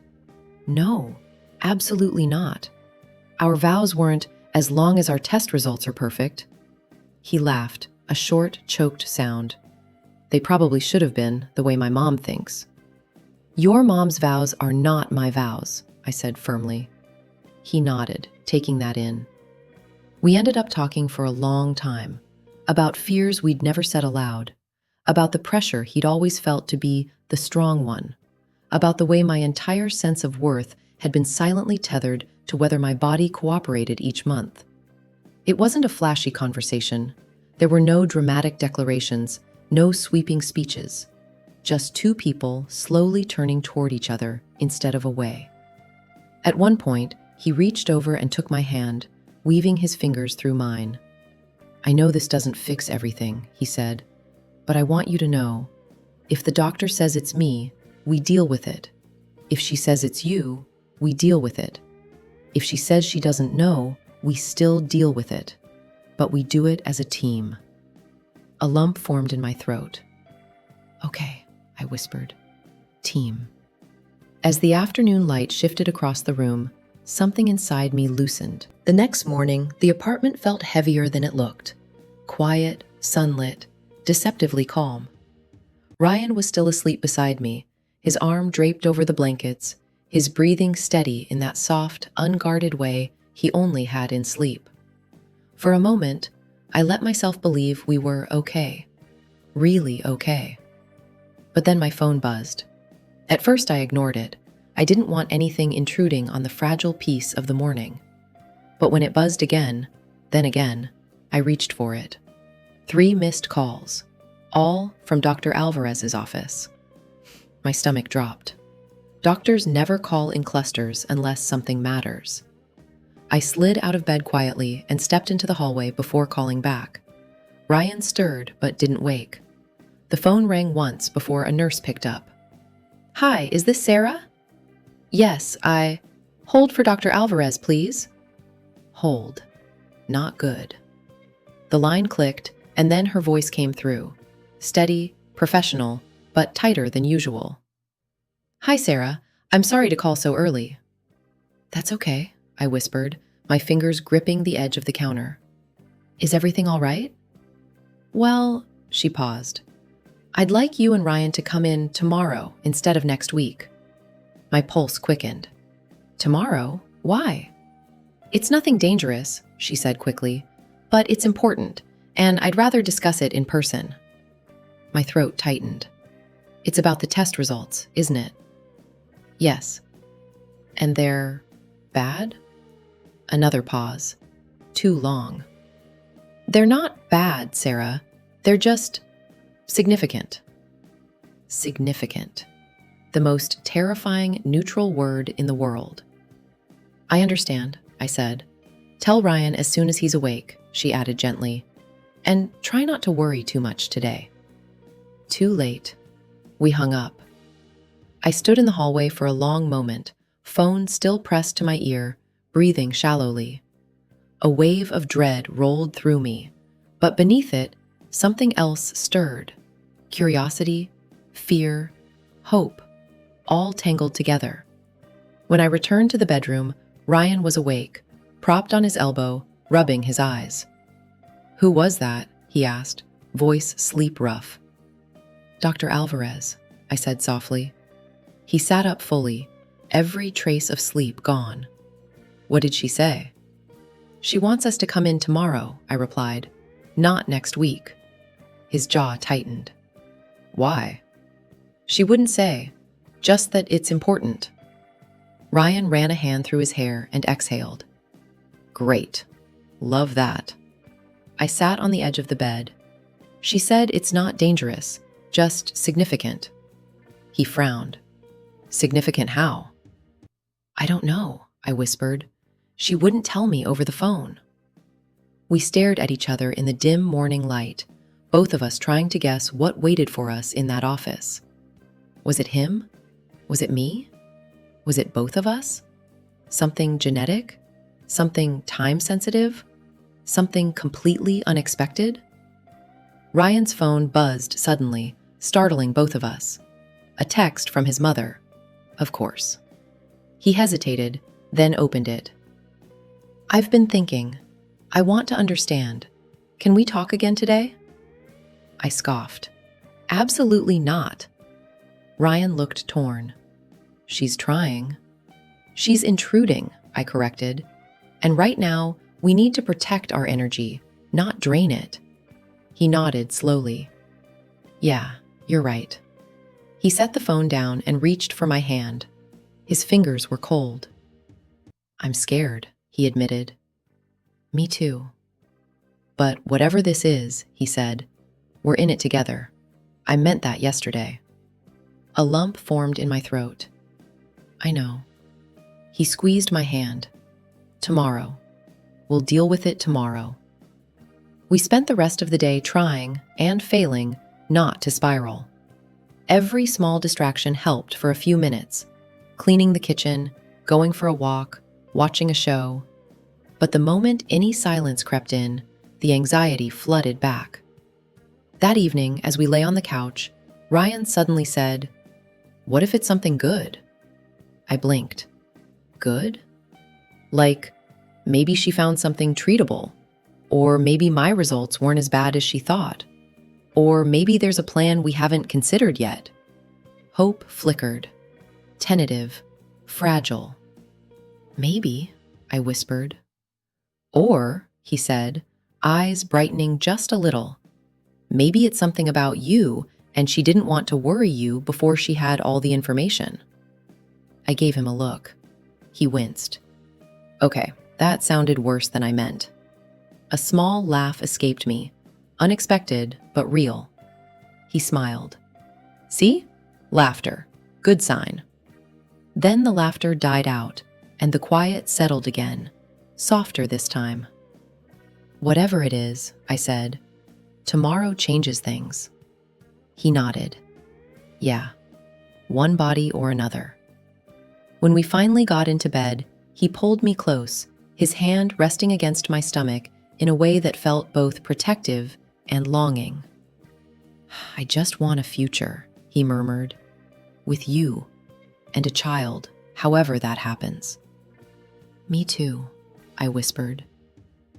"No, absolutely not. Our vows weren't as long as our test results are perfect." He laughed, a short, choked sound. "They probably should have been, the way my mom thinks." "Your mom's vows are not my vows," I said firmly. He nodded, taking that in. We ended up talking for a long time, about fears we'd never said aloud, about the pressure he'd always felt to be the strong one, about the way my entire sense of worth had been silently tethered to whether my body cooperated each month. It wasn't a flashy conversation. There were no dramatic declarations, no sweeping speeches. Just two people slowly turning toward each other instead of away. At one point, he reached over and took my hand, weaving his fingers through mine. "I know this doesn't fix everything," he said, "but I want you to know, if the doctor says it's me, we deal with it. If she says it's you, we deal with it. If she says she doesn't know, we still deal with it. But we do it as a team." A lump formed in my throat. "Okay," I whispered. "Team." As the afternoon light shifted across the room, something inside me loosened. The next morning, the apartment felt heavier than it looked. Quiet, sunlit, deceptively calm. Ryan was still asleep beside me, his arm draped over the blankets, his breathing steady in that soft, unguarded way he only had in sleep. For a moment, I let myself believe we were okay. Really okay. But then my phone buzzed. At first I ignored it. I didn't want anything intruding on the fragile peace of the morning. But when it buzzed again, then again, I reached for it. 3 missed calls, all from Dr. Alvarez's office. My stomach dropped. Doctors never call in clusters unless something matters. I slid out of bed quietly and stepped into the hallway before calling back. Ryan stirred but didn't wake. The phone rang once before a nurse picked up. "Hi, is this Sarah?" "Yes, Hold for Dr. Alvarez, please." Hold. Not good. The line clicked, and then her voice came through. Steady, professional, but tighter than usual. "Hi, Sarah. I'm sorry to call so early." "That's okay," I whispered, my fingers gripping the edge of the counter. "Is everything all right?" "Well," she paused. "I'd like you and Ryan to come in tomorrow instead of next week." My pulse quickened. "Tomorrow? Why?" "It's nothing dangerous," she said quickly, "but it's important, and I'd rather discuss it in person." My throat tightened. "It's about the test results, isn't it?" "Yes." "And they're bad?" Another pause. Too long. "They're not bad, Sarah. They're just significant." Significant. The most terrifying neutral word in the world. "I understand," I said. "Tell Ryan as soon as he's awake," she added gently. "And try not to worry too much today." Too late. We hung up. I stood in the hallway for a long moment, phone still pressed to my ear, breathing shallowly. A wave of dread rolled through me, but beneath it, something else stirred. Curiosity, fear, hope, all tangled together. When I returned to the bedroom, Ryan was awake, propped on his elbow, rubbing his eyes. "Who was that?" he asked, voice sleep rough. "Dr. Alvarez," I said softly. He sat up fully, every trace of sleep gone. "What did she say?" "She wants us to come in tomorrow," I replied. "Not next week." His jaw tightened. "Why?" "She wouldn't say, just that it's important." Ryan ran a hand through his hair and exhaled. "Great. Love that." I sat on the edge of the bed. "She said it's not dangerous, just significant." He frowned. "Significant how?" "I don't know," I whispered. "She wouldn't tell me over the phone." We stared at each other in the dim morning light, both of us trying to guess what waited for us in that office. Was it him? Was it me? Was it both of us? Something genetic? Something time-sensitive? Something completely unexpected? Ryan's phone buzzed suddenly, startling both of us. A text from his mother. Of course. He hesitated, then opened it. "I've been thinking. I want to understand. Can we talk again today?" I scoffed. "Absolutely not." Ryan looked torn. "She's trying." "She's intruding," I corrected. "And right now, we need to protect our energy, not drain it." He nodded slowly. "Yeah, you're right." He set the phone down and reached for my hand. His fingers were cold. "I'm scared," he admitted. "Me too." "But whatever this is," he said, "we're in it together. I meant that yesterday." A lump formed in my throat. "I know." He squeezed my hand. "Tomorrow. We'll deal with it tomorrow." We spent the rest of the day trying, and failing, not to spiral. Every small distraction helped for a few minutes. Cleaning the kitchen, going for a walk, watching a show. But the moment any silence crept in, the anxiety flooded back. That evening, as we lay on the couch, Ryan suddenly said, "What if it's something good?" I blinked. Good? Like, maybe she found something treatable, or maybe my results weren't as bad as she thought. Or maybe there's a plan we haven't considered yet. Hope flickered. Tentative. Fragile. Maybe, I whispered. Or, he said, eyes brightening just a little. Maybe it's something about you, and she didn't want to worry you before she had all the information. I gave him a look. He winced. Okay, that sounded worse than I meant. A small laugh escaped me, unexpected but real. He smiled. See? Laughter. Good sign. Then the laughter died out, and the quiet settled again, softer this time. Whatever it is, I said, tomorrow changes things. He nodded. Yeah, one body or another. When we finally got into bed, he pulled me close, his hand resting against my stomach in a way that felt both protective and longing. I just want a future, he murmured, with you and a child, however that happens. Me too, I whispered.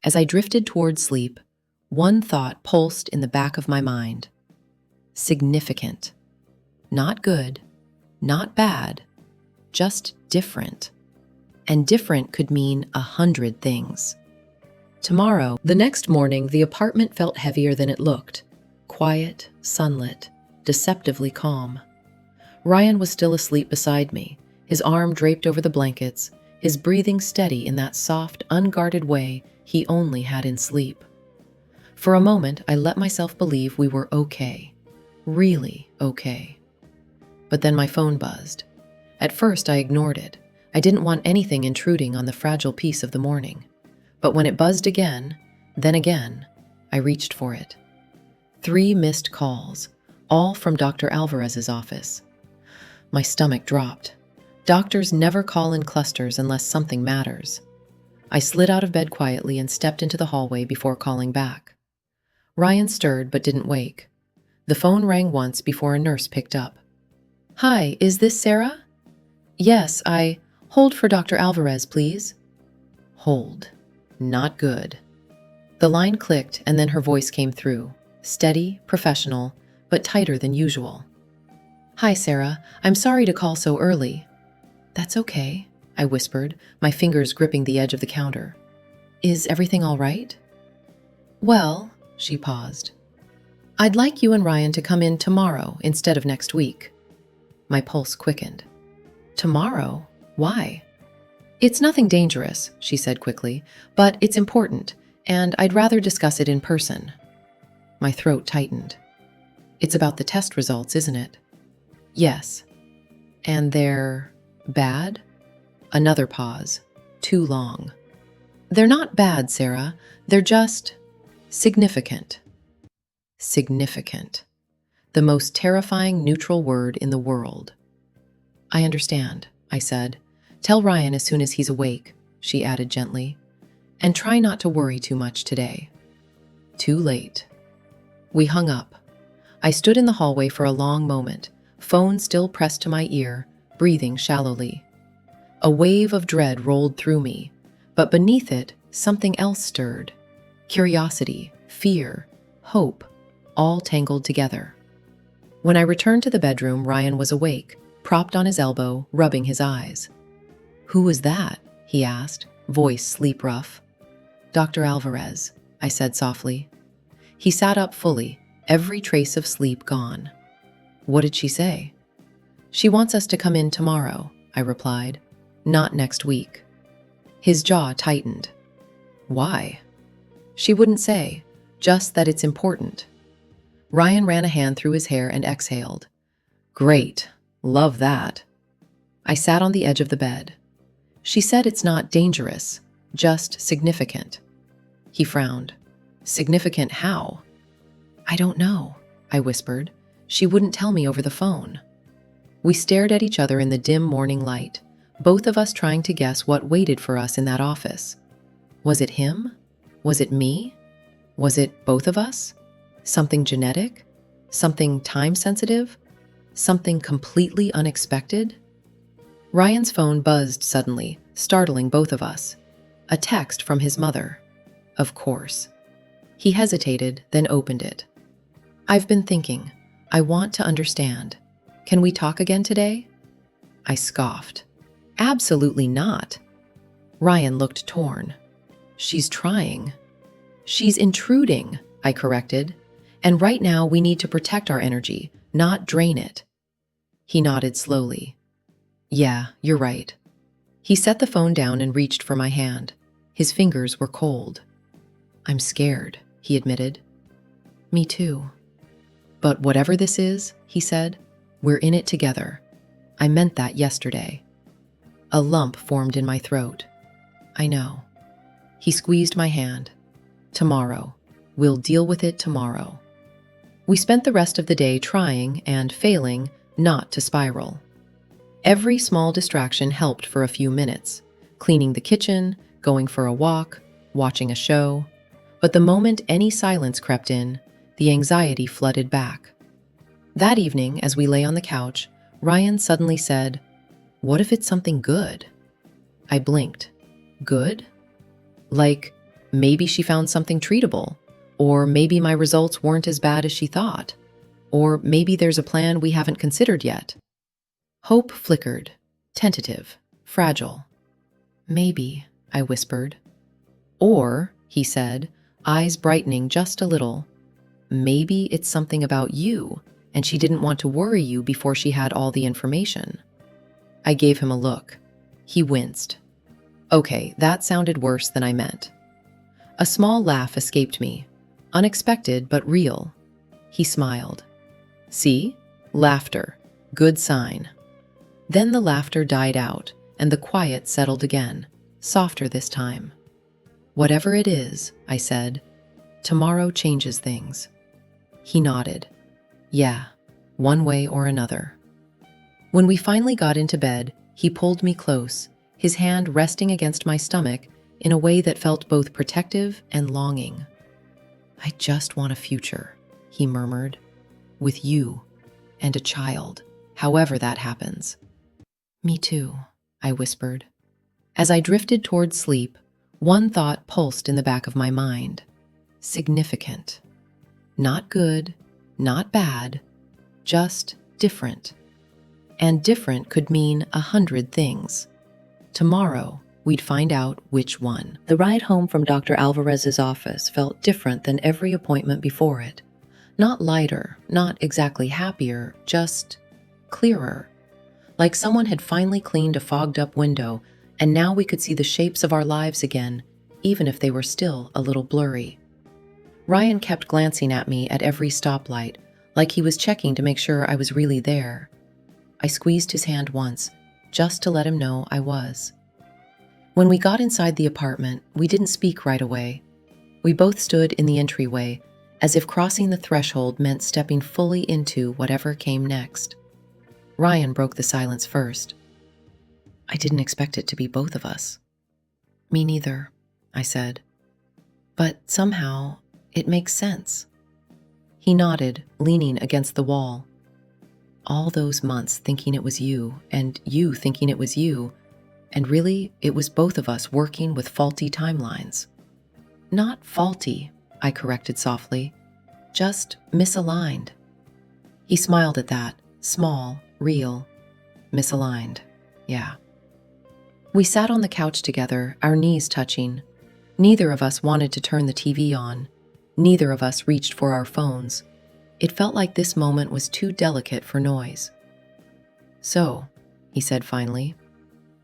As I drifted toward sleep, one thought pulsed in the back of my mind. Significant. Not good, not bad, just different. And different could mean 100 things. Tomorrow, the next morning, the apartment felt heavier than it looked. Quiet, sunlit, deceptively calm. Ryan was still asleep beside me, his arm draped over the blankets, his breathing steady in that soft, unguarded way he only had in sleep. For a moment, I let myself believe we were okay. Really okay. But then my phone buzzed. At first, I ignored it. I didn't want anything intruding on the fragile peace of the morning. But when it buzzed again, then again, I reached for it. 3 missed calls, all from Dr. Alvarez's office. My stomach dropped. Doctors never call in clusters unless something matters. I slid out of bed quietly and stepped into the hallway before calling back. Ryan stirred but didn't wake. The phone rang once before a nurse picked up. Hi, is this Sarah? Yes, Hold for Dr. Alvarez, please. Hold. Not good. The line clicked and then her voice came through, steady, professional, but tighter than usual. Hi, Sarah. I'm sorry to call so early. That's okay, I whispered, my fingers gripping the edge of the counter. Is everything all right? Well, she paused. I'd like you and Ryan to come in tomorrow instead of next week. My pulse quickened. Tomorrow? Why? It's nothing dangerous, she said quickly, but it's important, and I'd rather discuss it in person. My throat tightened. It's about the test results, isn't it? Yes. And they're bad? Another pause. Too long. They're not bad, Sarah. They're just significant. Significant. The most terrifying neutral word in the world. I understand, I said. Tell Ryan as soon as he's awake, she added gently. And try not to worry too much today. Too late. We hung up. I stood in the hallway for a long moment, phone still pressed to my ear, breathing shallowly. A wave of dread rolled through me, but beneath it, something else stirred. Curiosity, fear, hope, all tangled together. When I returned to the bedroom, Ryan was awake, propped on his elbow, rubbing his eyes. Who was that? He asked, voice sleep-rough. Dr. Alvarez, I said softly. He sat up fully, every trace of sleep gone. What did she say? She wants us to come in tomorrow, I replied. Not next week. His jaw tightened. Why? She wouldn't say, just that it's important. Ryan ran a hand through his hair and exhaled. Great. Love that. I sat on the edge of the bed. She said it's not dangerous, just significant. He frowned. Significant how? I don't know, I whispered. She wouldn't tell me over the phone. We stared at each other in the dim morning light, both of us trying to guess what waited for us in that office. Was it him? Was it me? Was it both of us? Something genetic? Something time-sensitive? Something completely unexpected? Ryan's phone buzzed suddenly, startling both of us. A text from his mother. Of course. He hesitated, then opened it. I've been thinking. I want to understand. Can we talk again today? I scoffed. Absolutely not. Ryan looked torn. She's trying. She's intruding, I corrected. And right now we need to protect our energy, not drain it. He nodded slowly. Yeah, you're right. He set the phone down and reached for my hand. His fingers were cold. I'm scared, he admitted. Me too. But whatever this is, he said, we're in it together. I meant that yesterday. A lump formed in my throat. I know. He squeezed my hand. Tomorrow. We'll deal with it tomorrow. We spent the rest of the day trying and failing not to spiral. Every small distraction helped for a few minutes. Cleaning the kitchen, going for a walk, watching a show. But the moment any silence crept in, the anxiety flooded back. That evening, as we lay on the couch, Ryan suddenly said, "What if it's something good?" I blinked. Good? Like, maybe she found something treatable, or maybe my results weren't as bad as she thought, or maybe there's a plan we haven't considered yet. Hope flickered, tentative, fragile. Maybe, I whispered. Or, he said, eyes brightening just a little, maybe it's something about you, and she didn't want to worry you before she had all the information. I gave him a look. He winced. Okay, that sounded worse than I meant. A small laugh escaped me, unexpected but real. He smiled. See? Laughter. Good sign. Then the laughter died out, and the quiet settled again, softer this time. Whatever it is, I said, tomorrow changes things. He nodded. Yeah, one way or another. When we finally got into bed, he pulled me close, his hand resting against my stomach in a way that felt both protective and longing. I just want a future, he murmured, with you and a child, however that happens. Me too, I whispered. As I drifted toward sleep, one thought pulsed in the back of my mind. Significant. Not good, not bad, just different. And different could mean 100 things. Tomorrow, we'd find out which one. The ride home from Dr. Alvarez's office felt different than every appointment before it. Not lighter, not exactly happier, just clearer. Like someone had finally cleaned a fogged-up window, and now we could see the shapes of our lives again, even if they were still a little blurry. Ryan kept glancing at me at every stoplight, like he was checking to make sure I was really there. I squeezed his hand once, just to let him know I was. When we got inside the apartment, we didn't speak right away. We both stood in the entryway, as if crossing the threshold meant stepping fully into whatever came next. Ryan broke the silence first. I didn't expect it to be both of us. Me neither, I said. But somehow, it makes sense. He nodded, leaning against the wall. All those months thinking it was you, and you thinking it was you, and really, it was both of us working with faulty timelines. Not faulty, I corrected softly, just misaligned. He smiled at that, small, real, misaligned, yeah. We sat on the couch together, our knees touching. Neither of us wanted to turn the TV on. Neither of us reached for our phones. It felt like this moment was too delicate for noise. So, he said finally,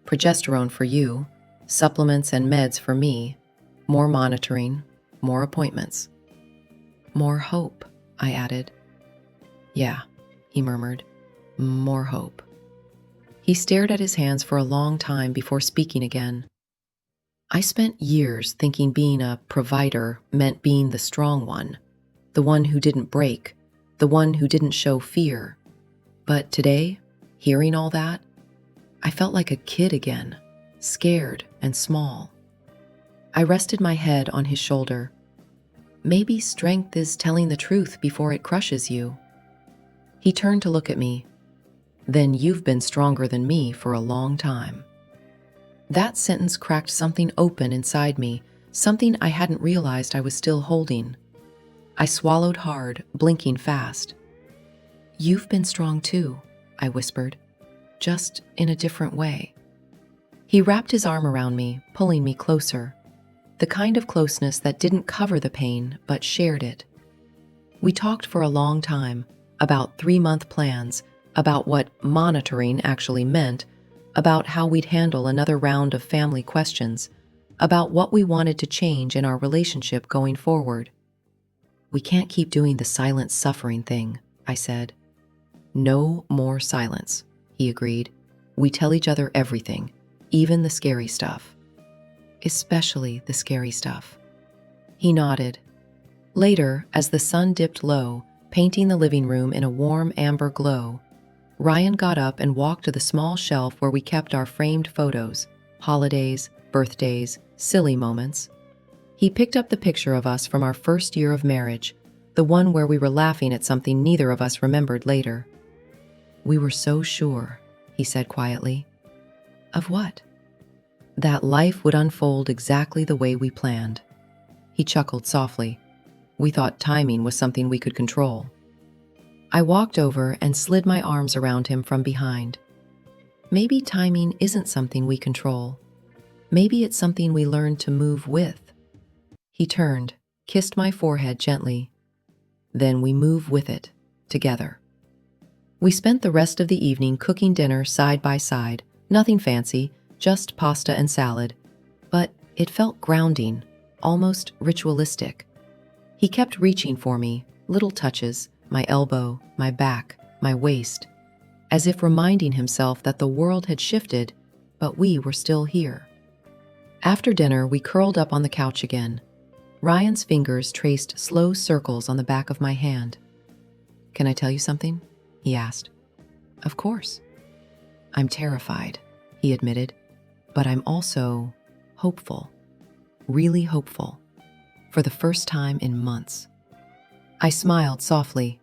progesterone for you, supplements and meds for me, more monitoring, more appointments. More hope, I added. Yeah, he murmured, more hope. He stared at his hands for a long time before speaking again. I spent years thinking being a provider meant being the strong one, the one who didn't break, the one who didn't show fear. But today, hearing all that, I felt like a kid again, scared and small. I rested my head on his shoulder. Maybe strength is telling the truth before it crushes you. He turned to look at me. Then you've been stronger than me for a long time. That sentence cracked something open inside me, something I hadn't realized I was still holding. I swallowed hard, blinking fast. "You've been strong too," I whispered, "just in a different way." He wrapped his arm around me, pulling me closer. The kind of closeness that didn't cover the pain, but shared it. We talked for a long time, about 3-month plans, about what monitoring actually meant, about how we'd handle another round of family questions, about what we wanted to change in our relationship going forward. "We can't keep doing the silent suffering thing," I said. "No more silence," he agreed. "We tell each other everything, even the scary stuff." "Especially the scary stuff." He nodded. Later, as the sun dipped low, painting the living room in a warm amber glow, Ryan got up and walked to the small shelf where we kept our framed photos, holidays, birthdays, silly moments. He picked up the picture of us from our first year of marriage, the one where we were laughing at something neither of us remembered later. "We were so sure," he said quietly. "Of what?" "That life would unfold exactly the way we planned." He chuckled softly. "We thought timing was something we could control." I walked over and slid my arms around him from behind. "Maybe timing isn't something we control. Maybe it's something we learn to move with." He turned, kissed my forehead gently. "Then we move with it, together." We spent the rest of the evening cooking dinner side by side, nothing fancy, just pasta and salad. But it felt grounding, almost ritualistic. He kept reaching for me, little touches, my elbow, my back, my waist, as if reminding himself that the world had shifted, but we were still here. After dinner, we curled up on the couch again. Ryan's fingers traced slow circles on the back of my hand. "Can I tell you something?" he asked. "Of course." "I'm terrified," he admitted, "but I'm also hopeful, really hopeful, for the first time in months." I smiled softly.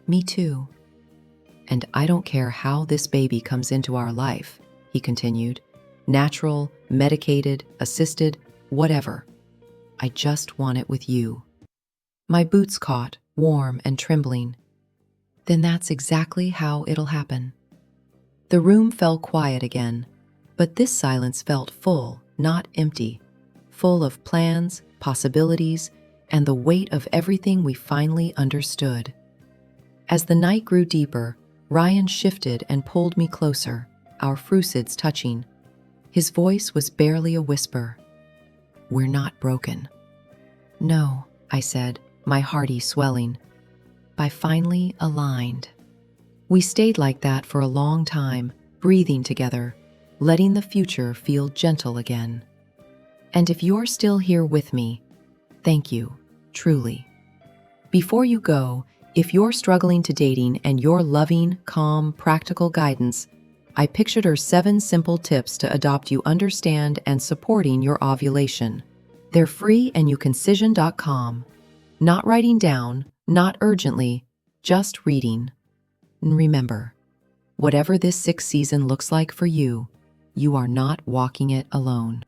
"Me too." "And I don't care how this baby comes into our life," he continued. "Natural, medicated, assisted, whatever. I just want it with you." My boots caught, warm and trembling. "Then that's exactly how it'll happen." The room fell quiet again, but this silence felt full, not empty, full of plans, possibilities, and the weight of everything we finally understood. As the night grew deeper, Ryan shifted and pulled me closer, our frusids touching. His voice was barely a whisper. "We're not broken." "No," I said, my hearty swelling. "By finally aligned." We stayed like that for a long time, breathing together, letting the future feel gentle again. And if you're still here with me, thank you, truly. Before you go, if you're struggling to dating and you're loving, calm, practical guidance, I pictured her 7 simple tips to adopt you understand and supporting your ovulation. They're free and you can cision.com. Not writing down, not urgently, just reading. And remember, whatever this 6th season looks like for you, you are not walking it alone.